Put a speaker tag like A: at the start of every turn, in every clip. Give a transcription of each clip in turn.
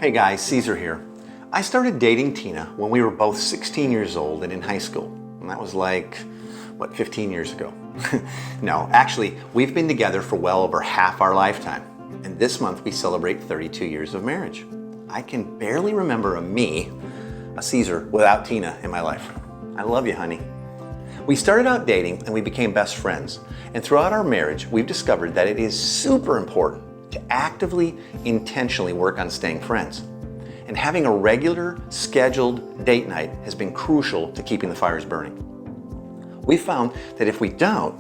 A: Hey guys, Caesar here. I started dating Tina when we were both 16 years old and in high school. And that was like, 15 years ago? No, actually, we've been together for well over half our lifetime. And this month we celebrate 32 years of marriage. I can barely remember a Caesar, without Tina in my life. I love you, honey. We started out dating and we became best friends. And throughout our marriage, we've discovered that it is super important to actively, intentionally work on staying friends. And having a regular, scheduled date night has been crucial to keeping the fires burning. We found that if we don't,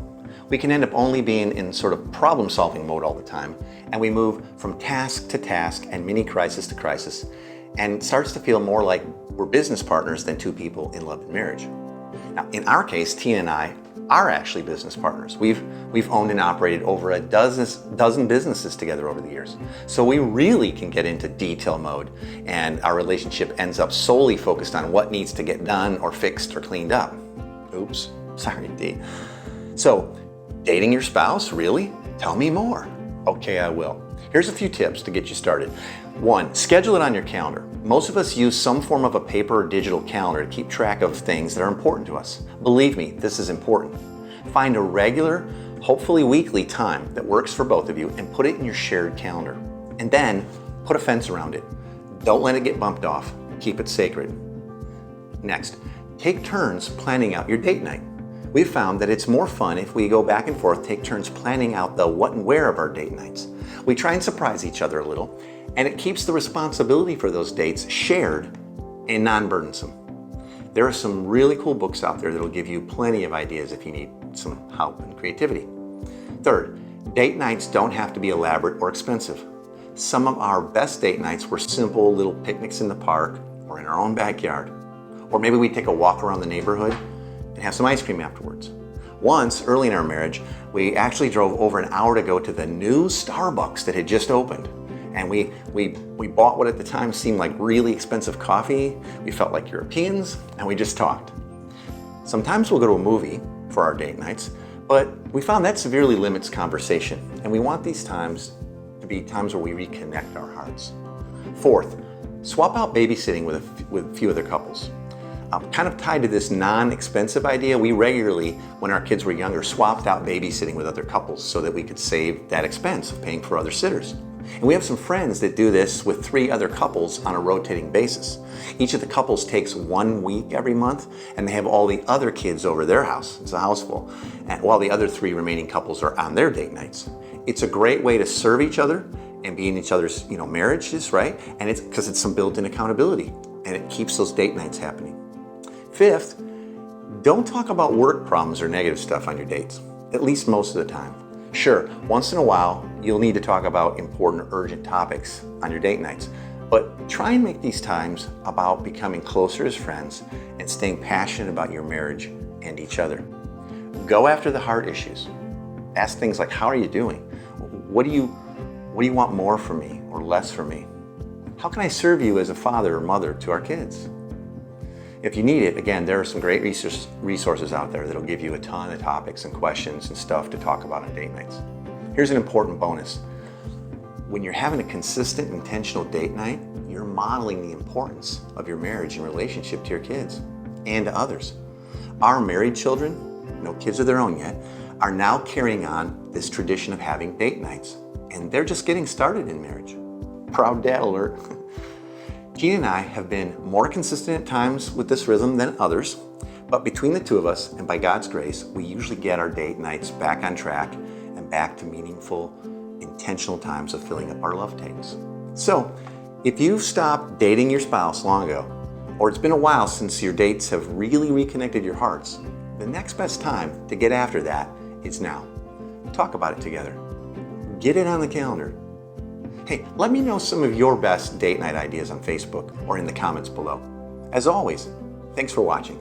A: we can end up only being in sort of problem-solving mode all the time, and we move from task to task and mini crisis to crisis, and it starts to feel more like we're business partners than two people in love and marriage. Now, in our case, Tina and I are actually business partners. We've owned and operated over a dozen businesses together over the years. So we really can get into detail mode, and our relationship ends up solely focused on what needs to get done or fixed or cleaned up. Oops, sorry, D. So, dating your spouse, really? Tell me more. Okay, I will. Here's a few tips to get you started. 1, schedule it on your calendar. Most of us use some form of a paper or digital calendar to keep track of things that are important to us. Believe me, this is important. Find a regular, hopefully weekly time that works for both of you and put it in your shared calendar. And then put a fence around it. Don't let it get bumped off. Keep it sacred. Next, take turns planning out your date night. We've found that it's more fun if we go back and forth, take turns planning out the what and where of our date nights. We try and surprise each other a little, and it keeps the responsibility for those dates shared and non-burdensome. There are some really cool books out there that'll give you plenty of ideas if you need some help and creativity. Third, date nights don't have to be elaborate or expensive. Some of our best date nights were simple little picnics in the park or in our own backyard. Or maybe we take a walk around the neighborhood and have some ice cream afterwards. Once, early in our marriage, we actually drove over an hour to go to the new Starbucks that had just opened. And we bought what at the time seemed like really expensive coffee. We felt like Europeans, and we just talked. Sometimes we'll go to a movie for our date nights, but we found that severely limits conversation, and we want these times to be times where we reconnect our hearts. Fourth, swap out babysitting with a few other couples. Kind of tied to this non-expensive idea, we regularly, when our kids were younger, swapped out babysitting with other couples so that we could save that expense of paying for other sitters. And we have some friends that do this with 3 other couples on a rotating basis. Each of the couples takes 1 week every month, and they have all the other kids over their house. It's a house full. And while the other 3 remaining couples are on their date nights. It's a great way to serve each other and be in each other's marriages, right? And it's because it's some built-in accountability, and it keeps those date nights happening. Fifth, don't talk about work problems or negative stuff on your dates, at least most of the time. Sure, once in a while, you'll need to talk about important, urgent topics on your date nights, but try and make these times about becoming closer as friends and staying passionate about your marriage and each other. Go after the hard issues. Ask things like, how are you doing? What do you want more from me or less from me? How can I serve you as a father or mother to our kids? If you need it, again, there are some great resources out there that'll give you a ton of topics and questions and stuff to talk about on date nights. Here's an important bonus. When you're having a consistent, intentional date night, you're modeling the importance of your marriage and relationship to your kids and to others. Our married children, no kids of their own yet, are now carrying on this tradition of having date nights, and they're just getting started in marriage. Proud dad alert. Tina and I have been more consistent at times with this rhythm than others, but between the two of us, and by God's grace, we usually get our date nights back on track and back to meaningful, intentional times of filling up our love tanks. So, if you've stopped dating your spouse long ago, or it's been a while since your dates have really reconnected your hearts, the next best time to get after that is now. Talk about it together. Get it on the calendar. Hey, let me know some of your best date night ideas on Facebook or in the comments below. As always, thanks for watching.